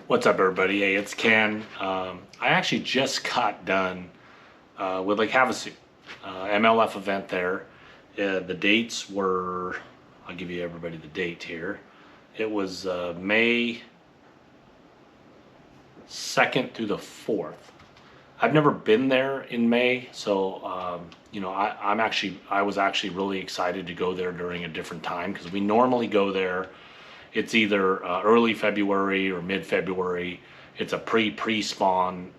What's up, everybody? Hey, it's Ken. I actually just got done with Lake Havasu, MLF event there. The dates were, I'll give you everybody the date here. It was May 2nd through the 4th. I've never been there in May, so you know, I was actually really excited to go there during a different time, because we normally go there. It's either early February or mid-February. It's a pre-spawn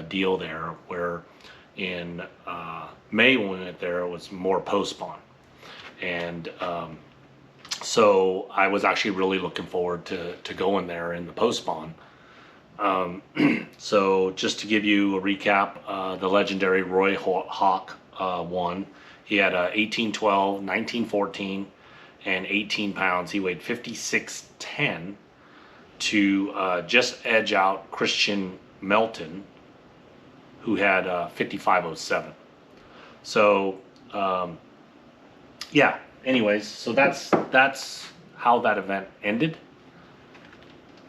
deal there, where in May when we went there, it was more post-spawn. And so I was actually really looking forward to going there in the post-spawn. So just to give you a recap, the legendary Roy Hawk won. He had 1812, 1914, and 18 pounds. He weighed 56.10 to just edge out Christian Melton, who had 55.07. So yeah, anyways, so that's how that event ended.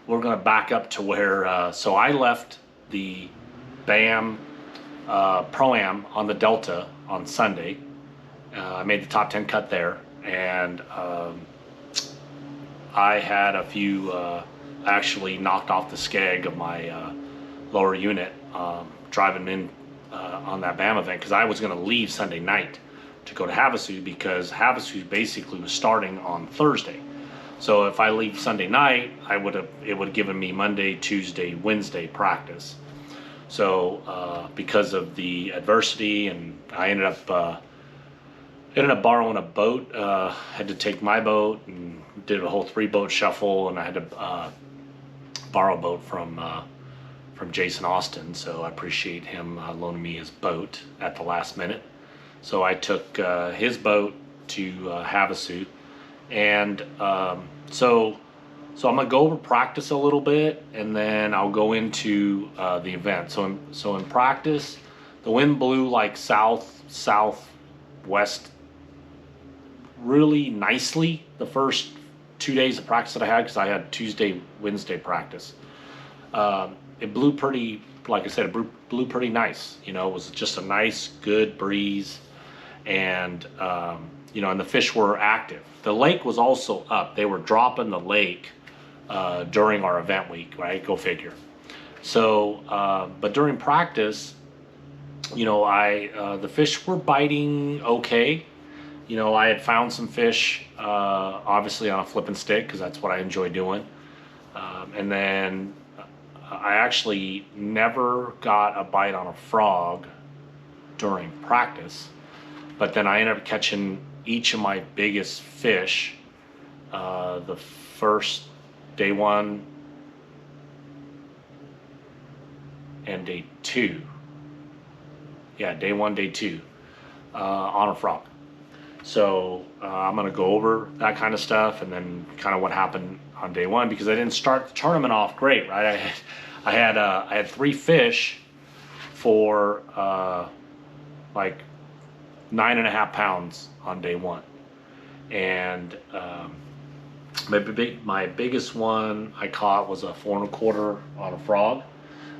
We're gonna back up to where so I left the BAM Pro-Am on the Delta on Sunday. I made the top 10 cut there, and I had a few actually knocked off the skeg of my lower unit driving in on that BAM event, because I was going to leave Sunday night to go to Havasu, because Havasu basically was starting on Thursday. So if I leave Sunday night, it would have given me Monday, Tuesday, Wednesday practice. So because of the adversity, and I ended up borrowing a boat. Had to take my boat and did a whole 3-boat shuffle, and I had to borrow a boat from Jason Austin. So I appreciate him loaning me his boat at the last minute. So I took his boat to Havasu, and so I'm gonna go over practice a little bit, and then I'll go into the event. So in practice, the wind blew like southwest really nicely the first 2 days of practice that I had, because I had Tuesday, Wednesday practice. It blew pretty, like I said, it blew pretty nice. You know, it was just a nice, good breeze, and you know, and the fish were active. The lake was also up. They were dropping the lake during our event week, right? Go figure. So, but during practice, you know, the fish were biting okay. You know, I had found some fish, obviously on a flipping stick, because that's what I enjoy doing. And then I actually never got a bite on a frog during practice, but then I ended up catching each of my biggest fish the first day 1 and day 2. Yeah, day 1, day 2 on a frog. So I'm gonna go over that kind of stuff, and then kind of what happened on day 1, because I didn't start the tournament off great, right? I had 3 fish for like 9.5 pounds on day 1, and my biggest one I caught was a 4 1/4 on a frog.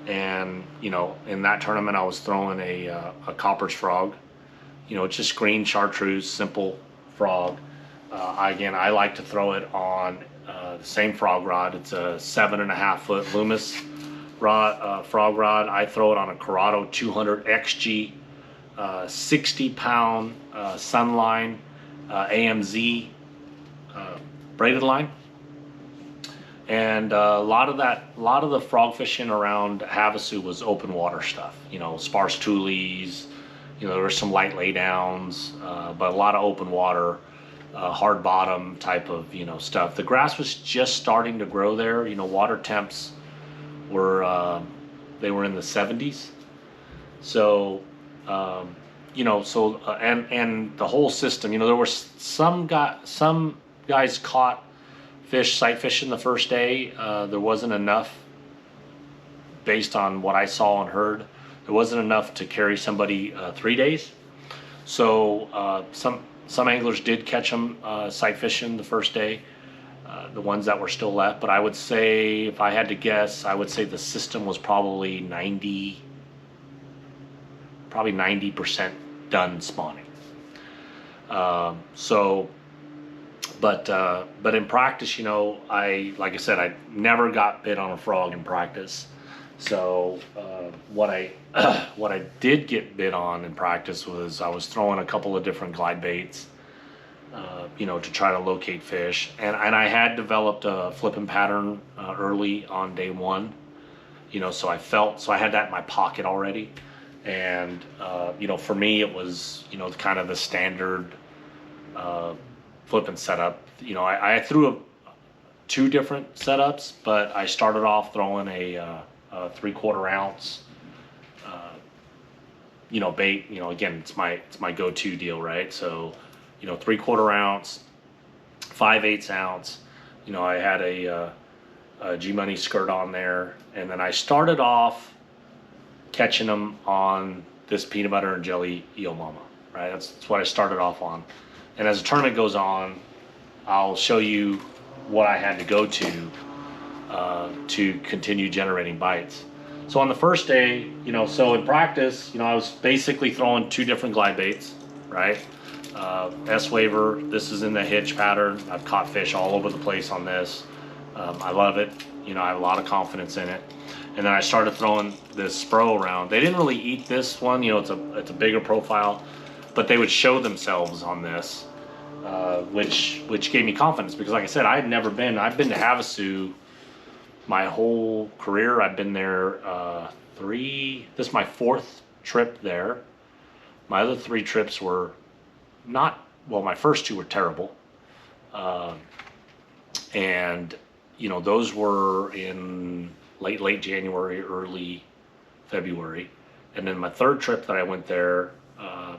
And you know, in that tournament I was throwing a Copper's frog. You know, it's just green chartreuse, simple frog. Again, I like to throw it on the same frog rod. It's a 7.5 foot Loomis rod, frog rod. I throw it on a Curado 200 XG, 60 pound Sunline AMZ braided line. And a lot of the frog fishing around Havasu was open water stuff. You know, sparse tules. You know, there were some light laydowns, but a lot of open water, hard bottom type of, you know, stuff. The grass was just starting to grow there. You know, water temps were they were in the 70s. So you know, so and the whole system. You know, there were some guys caught fish sight fishing the first day. There wasn't enough, based on what I saw and heard. There wasn't enough to carry somebody 3 days. So some anglers did catch them sight fishing the first day. the ones that were still left. But I would say, if I had to guess, I would say the system was probably 90% done spawning. But in practice, you know, like I said, I never got bit on a frog in practice. So what I did get bit on in practice was I was throwing a couple of different glide baits, you know, to try to locate fish, and I had developed a flipping pattern early on day one, you know, so I had that in my pocket already, and you know, for me it was, you know, kind of the standard flipping setup. You know, I threw two different setups, but I started off throwing a 3/4 ounce, you know, bait. You know, again, it's my go-to deal, right? So, you know, 3/4 ounce, 5/8 ounce. You know, I had a GMoney skirt on there, and then I started off catching them on this peanut butter and jelly Yo Mama, right? That's what I started off on. And as the tournament goes on, I'll show you what I had to go to continue generating bites. So on the first day, you know, so in practice, you know, I was basically throwing two different glide baits, right? S-Waver, this is in the hitch pattern. I've caught fish all over the place on this. I love it. You know, I have a lot of confidence in it. And then I started throwing this SPRO around. They didn't really eat this one, you know, it's a bigger profile, but they would show themselves on this, which gave me confidence, because like I said, I've been to Havasu my whole career. I've been there this is my 4th trip there. My other 3 trips were not, well, my first 2 were terrible. And, you know, those were in late January, early February. And then my 3rd trip that I went there,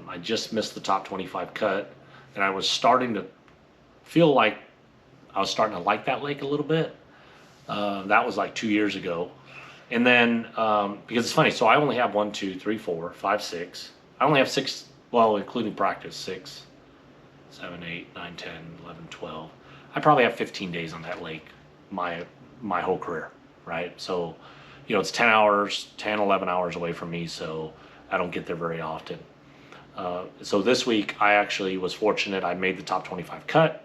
I just missed the top 25 cut, and I was starting to feel like I was starting to like that lake a little bit. That was like 2 years ago. And then, because it's funny, so I only have 1, 2, 3, 4, 5, 6. I only have 6, well, including practice, 6, 7, 8, 9, 10, 11, 12. I probably have 15 days on that lake my whole career, right? So, you know, it's 10 hours, 10, 11 hours away from me, so I don't get there very often. So this week, I actually was fortunate. I made the top 25 cut.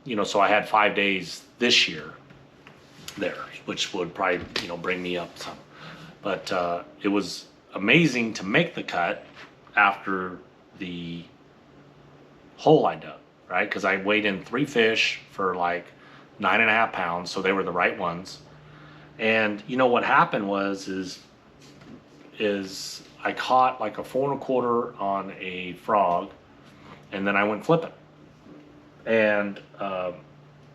You know, so I had 5 days this year there, which would probably, you know, bring me up some. But it was amazing to make the cut after the hole I dug, right? Because I weighed in 3 fish for like 9.5 pounds, so they were the right ones. And you know what happened is I caught like a 4 1/4 on a frog, and then I went flipping. And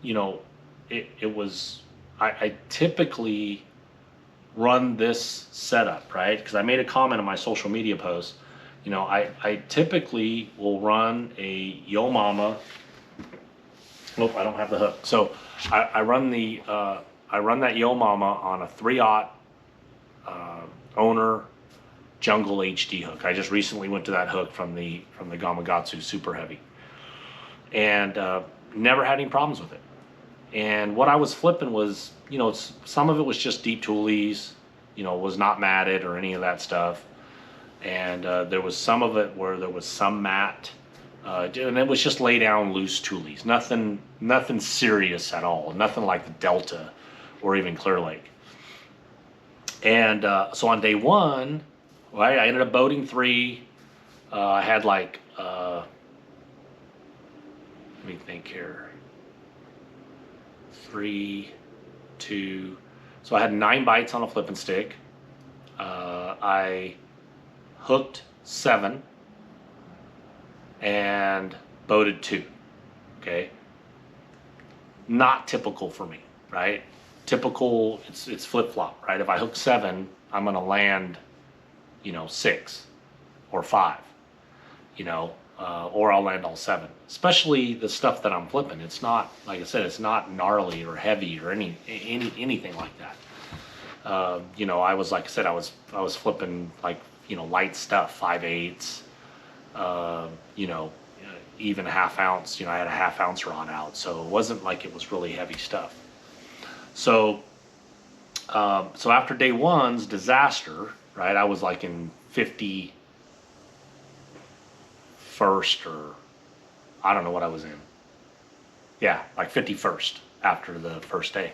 you know, it was, I typically run this setup, right? Because I made a comment on my social media post. You know, I typically will run a Yo Mama. Nope, I don't have the hook. So I run that Yo Mama on a 3/0 owner Jungle HD hook. I just recently went to that hook from the Gamakatsu Super Heavy, and never had any problems with it. And what I was flipping was, you know, some of it was just deep toolies, you know, was not matted or any of that stuff. And there was some of it where there was some mat, and it was just lay down loose toolies. Nothing serious at all. Nothing like the Delta or even Clear Lake. And so on day one, right, I ended up boating 3. I had like, let me think here, 3, 2, so I had 9 bites on a flipping stick. I hooked 7 and boated 2. Okay, not typical for me, right? Typical, it's flip-flop, right? If I hook 7, I'm gonna land, you know, 6 or 5, you know, or I'll land all 7. Especially the stuff that I'm flipping. It's not, like I said, it's not gnarly or heavy or anything like that. You know, I was, like I said, I was flipping like, you know, light stuff, 5/8, you know, even half ounce. You know, I had a half ounce rod out, so it wasn't like it was really heavy stuff. So, so after day one's disaster, right, I was like in 51st, or I don't know what I was in. Yeah, like 51st after the first day.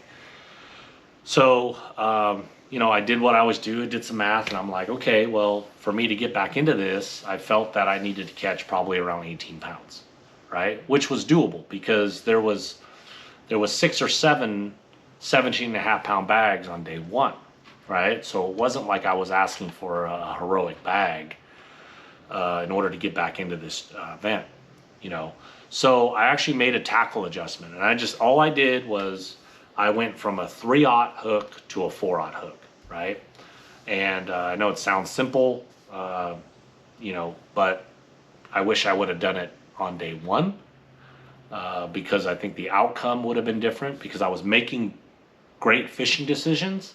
So, you know, I did what I always do. I did some math, and I'm like, okay, well, for me to get back into this, I felt that I needed to catch probably around 18 pounds, right? Which was doable because there was 6 or 7 17.5-pound bags on day one, right? So it wasn't like I was asking for a heroic bag in order to get back into this event, you know. So I actually made a tackle adjustment, and all I did was I went from a 3/0 hook to a 4/0 hook, right? And I know it sounds simple, you know, but I wish I would have done it on day one because I think the outcome would have been different because I was making great fishing decisions,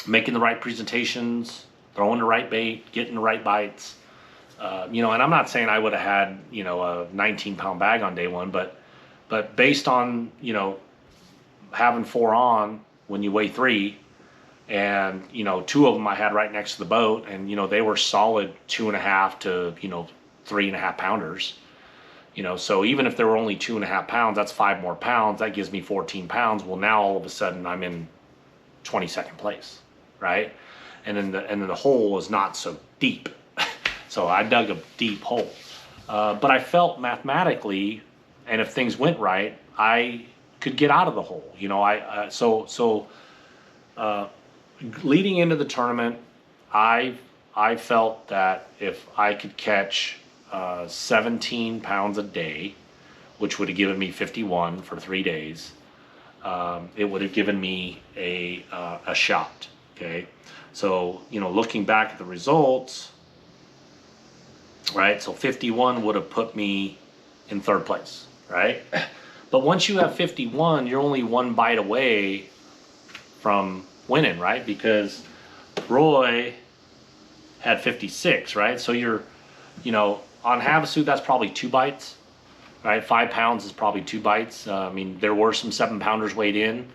making the right presentations, throwing the right bait, getting the right bites. You know, and I'm not saying I would have had, you know, a 19-pound bag on day one, but based on, you know, having 4 on when you weigh 3, and, you know, 2 of them I had right next to the boat, and, you know, they were solid 2.5 to, you know, 3.5 pounders, you know, so even if there were only 2.5 pounds, that's 5 more pounds. That gives me 14 pounds. Well, now all of a sudden I'm in 22nd place, right? And then the hole is not so deep. So I dug a deep hole, but I felt mathematically, and if things went right, I could get out of the hole. You know, leading into the tournament, I felt that if I could catch 17 pounds a day, which would have given me 51 for 3 days, it would have given me a shot. Okay, so you know, looking back at the results. Right, so 51 would have put me in 3rd place, right? But once you have 51, you're only 1 bite away from winning, right? Because Roy had 56, right? So you're, you know, on Havasu, that's probably 2 bites, right? 5 pounds is probably 2 bites. I mean, there were some 7-pounders weighed in.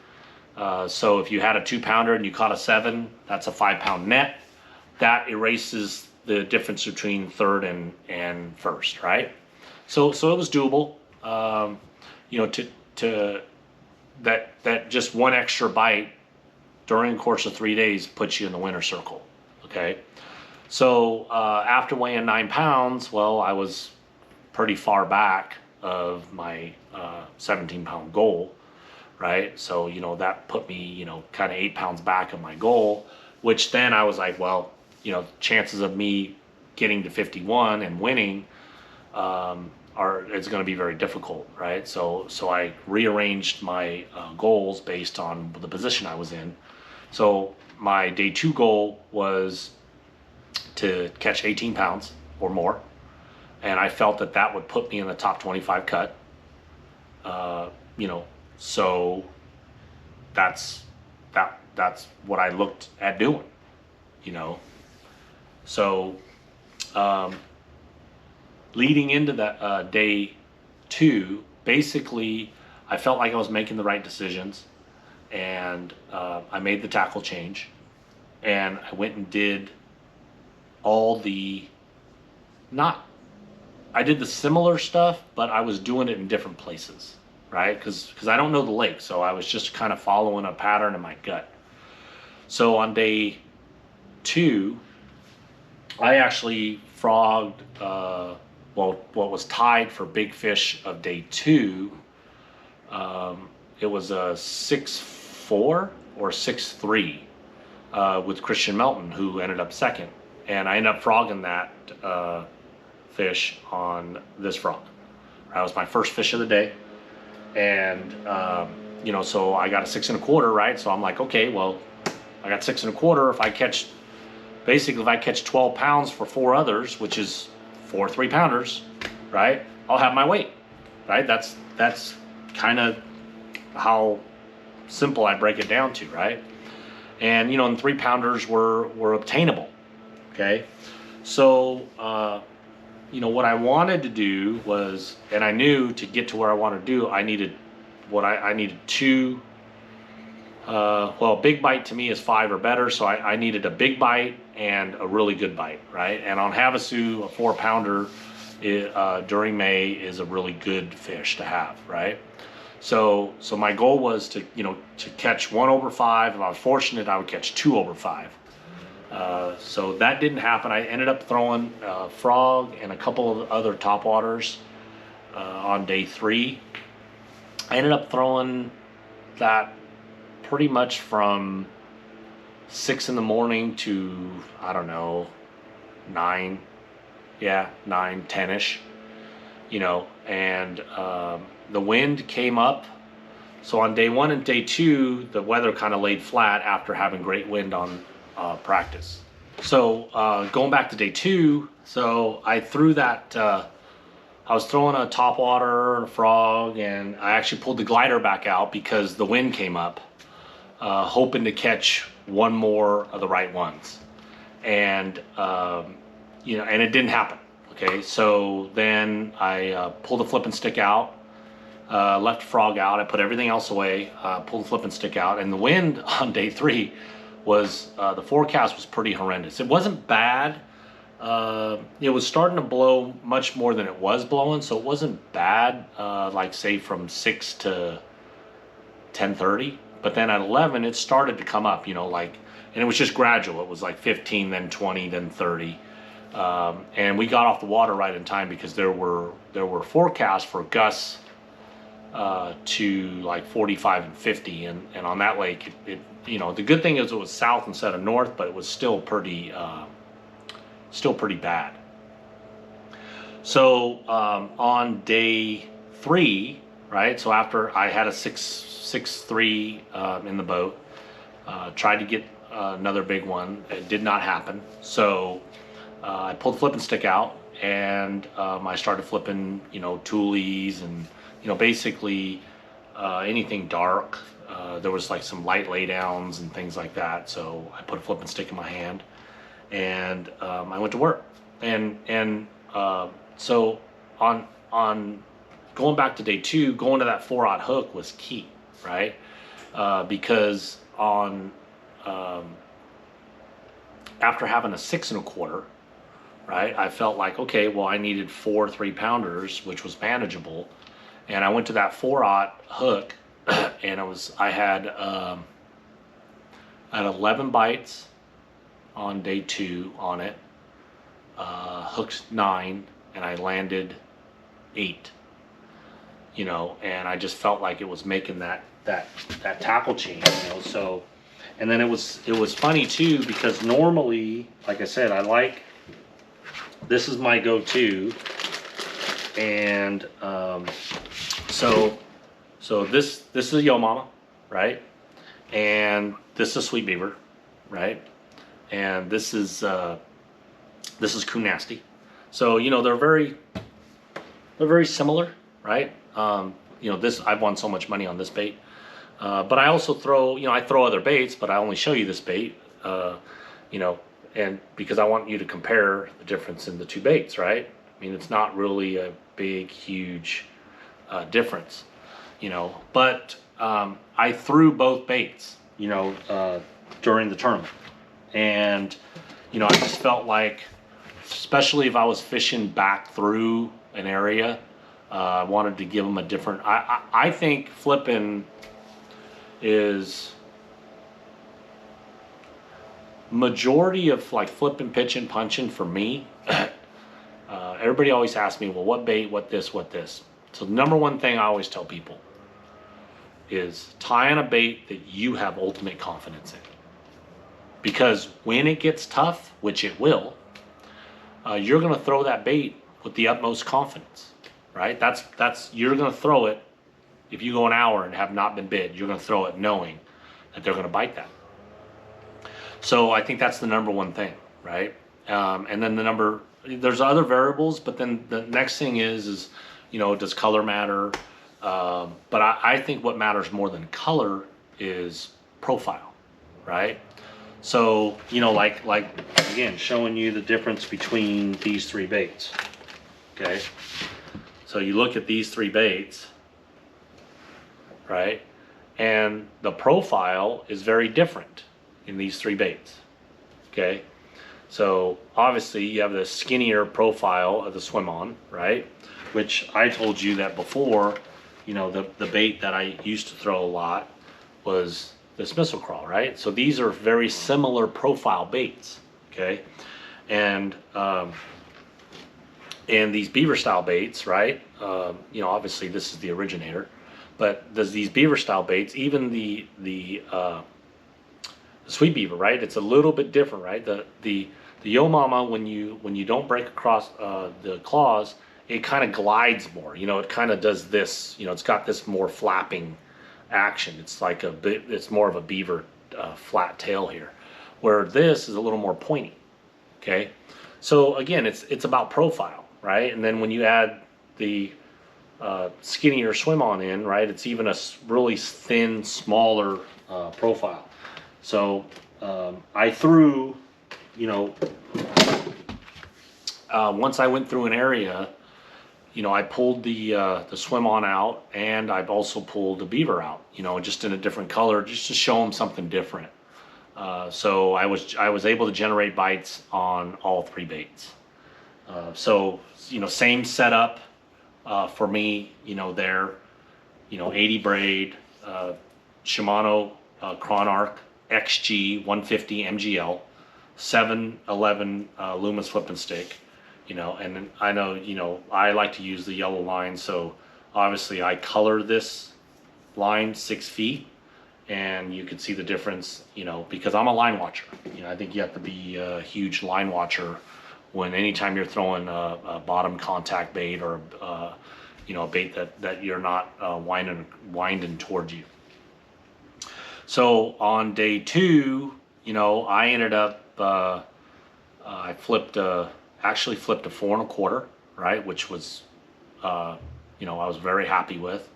So if you had a 2-pounder and you caught a 7, that's a 5-pound net. That erases the difference between 3rd and 1st, right? So it was doable. You know, to that just 1 extra bite during the course of 3 days puts you in the winner's circle. Okay, so after weighing 9 pounds, well, I was pretty far back of my 17-pound goal, right? So you know, that put me, you know, kind of 8 pounds back of my goal, which then I was like, well, you know, chances of me getting to 51 and winning it's going to be very difficult, right? So I rearranged my goals based on the position I was in. So my day 2 goal was to catch 18 pounds or more, and I felt that that would put me in the top 25 cut. You know, so that's what I looked at doing, you know. So, leading into that day 2, basically, I felt like I was making the right decisions, and I made the tackle change, and I went and did all the I did the similar stuff, but I was doing it in different places, right? Because I don't know the lake, so I was just kind of following a pattern in my gut. So on day 2, I actually frogged, well, what was tied for big fish of day 2. It was a 6'4" or 6'3" with Christian Melton, who ended up 2nd. And I ended up frogging that fish on this frog. That was my first fish of the day. And, you know, so I got a 6 1/4, right? So I'm like, okay, well, I got 6 1/4. If I catch 12 pounds for 4 others, which is 4 3-pounders, right, I'll have my weight, right? That's kind of how simple I break it down to, right? And, you know, and 3-pounders were obtainable, okay? So you know, what I wanted to do was, and I knew to get to where I wanted to do, I needed I needed two. Well, big bite to me is 5 or better, so I needed a big bite and a really good bite, right? And on Havasu, a 4-pounder during May is a really good fish to have, right? So my goal was to, you know, to catch 1 over 5. If I was fortunate, I would catch 2 over 5. So that didn't happen. I ended up throwing frog and a couple of other topwaters on day 3. I ended up throwing that pretty much from 6 in the morning to, I don't know, 9, 10-ish, you know, and the wind came up. So on day 1 and day 2, the weather kind of laid flat after having great wind on practice. So going back to day 2, so I threw that, I was throwing a topwater and a frog, and I actually pulled the glider back out because the wind came up, hoping to catch 1 more of the right ones. And, you know, and it didn't happen. Okay, so then I pulled the flipping stick out, left the frog out, I put everything else away, pulled the flipping stick out, and the wind on day 3 was, the forecast was pretty horrendous. It wasn't bad. It was starting to blow much more than it was blowing, so it wasn't bad, like say from 6 to 10:30. But then at 11, it started to come up, you know, like, and it was just gradual. It was like 15, then 20, then 30. And we got off the water right in time because there were forecasts for gusts to like 45 and 50, and on that lake, it you know, the good thing is it was south instead of north, but it was still pretty bad. So on day 3, right? So after I had a 6.3 in the boat, tried to get another big one. It did not happen. So I pulled the flipping stick out, and I started flipping, you know, toolies and, you know, basically anything dark. There was like some light laydowns and things like that. So I put a flipping stick in my hand, and I went to work. And so on going back to day 2, going to that 4/0 hook was key, right? Because on after having a 6 1/4, right, I felt like, okay, well, I needed 4 3-pounders, which was manageable, and I went to that 4/0 hook, and I had 11 bites on day 2 on it, hooked 9, and I landed 8. You know, and I just felt like it was making that tackle chain, you know. So, and then it was funny too, because normally, like I said, this is my go-to, and so this is a Yo Mama, right? And this is Sweet Beaver, right? And this is Coon Nasty. So, you know, they're very similar, right? You know, I've won so much money on this bait, but I also throw, you know, I throw other baits, but I only show you this bait, you know, and because I want you to compare the difference in the 2 baits, right? I mean, it's not really a big, huge difference, you know, but I threw both baits, you know, during the tournament, and, you know, I just felt like, especially if I was fishing back through an area, I wanted to give them a different, I think flipping is majority of like flipping, pitching, punching for me. Everybody always asks me, well, what bait, what this. So the number one thing I always tell people is tie on a bait that you have ultimate confidence in. Because when it gets tough, which it will, you're gonna throw that bait with the utmost confidence. Right? You're going to throw it, if you go an hour and have not been bid, you're going to throw it knowing that they're going to bite that. So I think that's the number one thing, right? And then there's other variables, but then the next thing is, you know, does color matter? But I think what matters more than color is profile, right? So, you know, like again, showing you the difference between these 3 baits. okay? So you look at these three baits, right? And the profile is very different in these three baits, okay? So obviously you have the skinnier profile of the swim on, right? Which I told you that before, you know, the bait that I used to throw a lot was this missile crawl, right? So these are very similar profile baits, okay? And these beaver style baits, right? You know, obviously this is the originator, but there's these beaver style baits, even the sweet beaver, right? It's a little bit different, right? The yo mama, when you don't break across the claws, it kind of glides more. You know, it kind of does this. You know, it's got this more flapping action. It's like it's more of a beaver flat tail here, where this is a little more pointy. Okay, so again, it's about profile, right? And then when you add the skinnier swim on in, right, it's even a really thin, smaller profile. So I threw, you know, once I went through an area, you know, I pulled the swim on out, and I've also pulled the beaver out, you know, just in a different color, just to show them something different. So I was able to generate bites on all three baits. So, you know, same setup for me, you know, there, you know, 80 braid, Shimano Chronarch XG 150 MGL, 711 Loomis flip and stick, you know, and I know, you know, I like to use the yellow line, so obviously I color this line 6 feet, and you can see the difference, you know, because I'm a line watcher. You know, I think you have to be a huge line watcher when anytime you're throwing a bottom contact bait, or you know, a bait that you're not winding towards you. So on day 2, you know, I ended up I actually flipped a 4 1/4, right, which was you know, I was very happy with.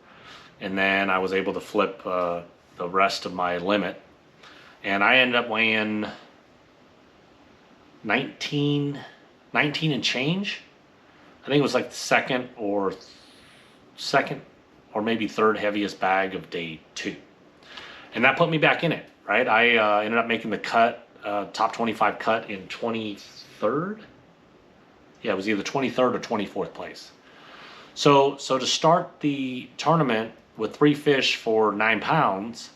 And then I was able to flip the rest of my limit, and I ended up weighing 19 and change. I think it was like the second or maybe third heaviest bag of day 2, and that put me back in it, right? I ended up making the cut, top 25 cut in 23rd. Yeah, it was either 23rd or 24th place. So to start the tournament with 3 fish for 9 pounds,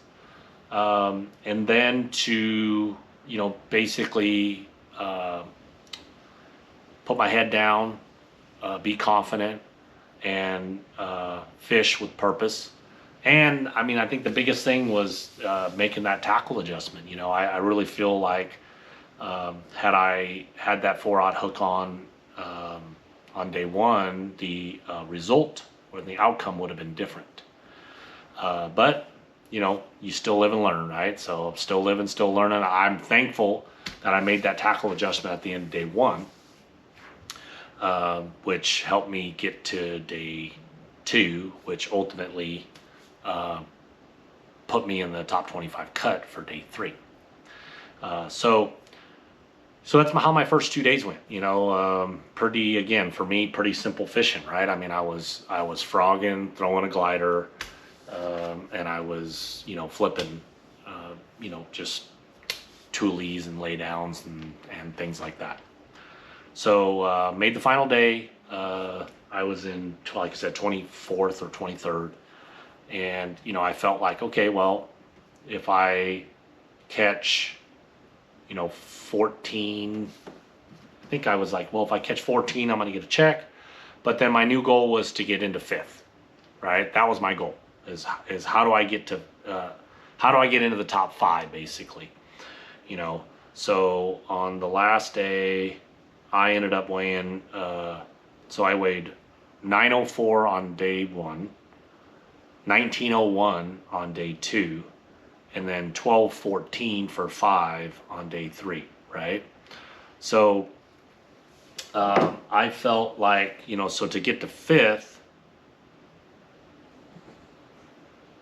and then to, you know, basically put my head down, be confident, and fish with purpose. And I mean, I think the biggest thing was making that tackle adjustment. You know, I really feel like had I had that 4/0 hook on day 1, the result or the outcome would have been different. But you know, you still live and learn, right? So I'm still living, still learning. I'm thankful that I made that tackle adjustment at the end of day 1, which helped me get to day 2, which ultimately put me in the top 25 cut for day 3. So that's how my first 2 days went. You know, pretty, again, for me, pretty simple fishing, right? I mean, I was frogging, throwing a glider, and I was, you know, flipping, you know, just toolies and laydowns and things like that. So made the final day. I was in, like I said, 24th or 23rd, and you know, I felt like, okay, well, if I catch, you know, 14, I think I was like, well, if I catch 14, I'm gonna get a check. But then my new goal was to get into 5th, right? That was my goal. Is how do I get to how do I get into the top 5, basically, you know? So on the last day, I ended up weighing, so I weighed 904 on day 1, 1901 on day 2, and then 1214 for 5 on day 3, right? So I felt like, you know, so to get to 5th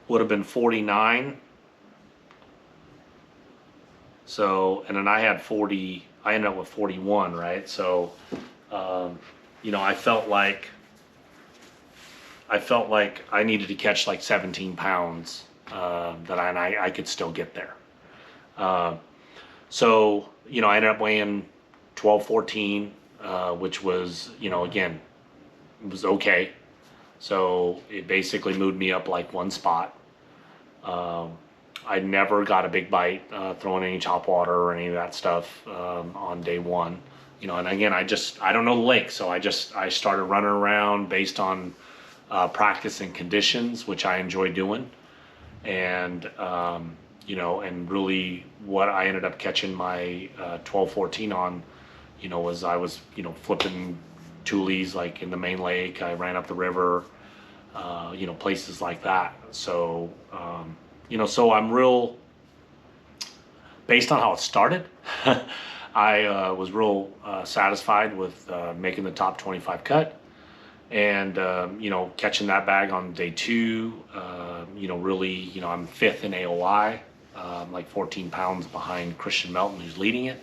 would have been 49. So, and then I had 40, I ended up with 41, right? So you know, I felt like I needed to catch like 17 pounds, that I could still get there. So, you know, I ended up weighing 12-14, which was, you know, again, it was okay. So it basically moved me up like one spot. I never got a big bite, throwing any top water or any of that stuff, on day one. You know, and again, I don't know the lake, so I started running around based on practice and conditions, which I enjoy doing. And, you know, and really what I ended up catching my 12-14 on, you know, was I was, you know, flipping toolies like in the main lake. I ran up the river, you know, places like that. So, you know, so I'm real, based on how it started, I was real satisfied with making the top 25 cut. And, you know, catching that bag on day two, you know, really, you know, I'm 5th in AOI, like 14 pounds behind Christian Melton, who's leading it.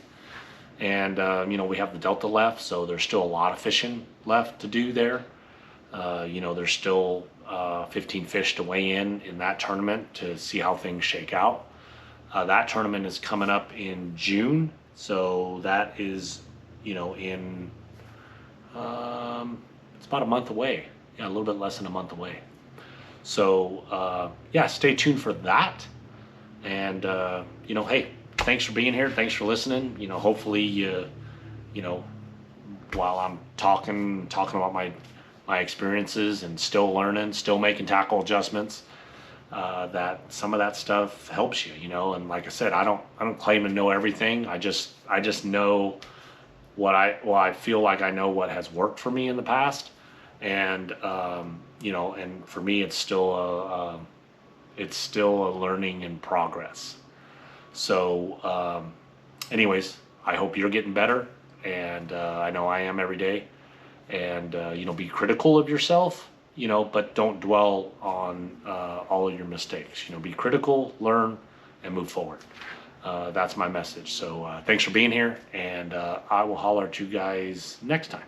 And, you know, we have the Delta left, so there's still a lot of fishing left to do there. You know, there's still 15 fish to weigh in that tournament to see how things shake out. That tournament is coming up in June, so that is, you know, in, it's about a month away. Yeah, a little bit less than a month away. So, yeah, stay tuned for that. And, you know, hey, thanks for being here. Thanks for listening. You know, hopefully, you know, while I'm talking about my experiences and still learning, still making tackle adjustments, that some of that stuff helps you, you know. And like I said, I don't claim to know everything. I just know I feel like I know what has worked for me in the past. And, you know, and for me, it's still a learning in progress. So, anyways, I hope you're getting better, and I know I am every day. And you know, be critical of yourself, you know, but don't dwell on all of your mistakes. You know, be critical, learn, and move forward. That's my message. So thanks for being here, and I will holler at you guys next time.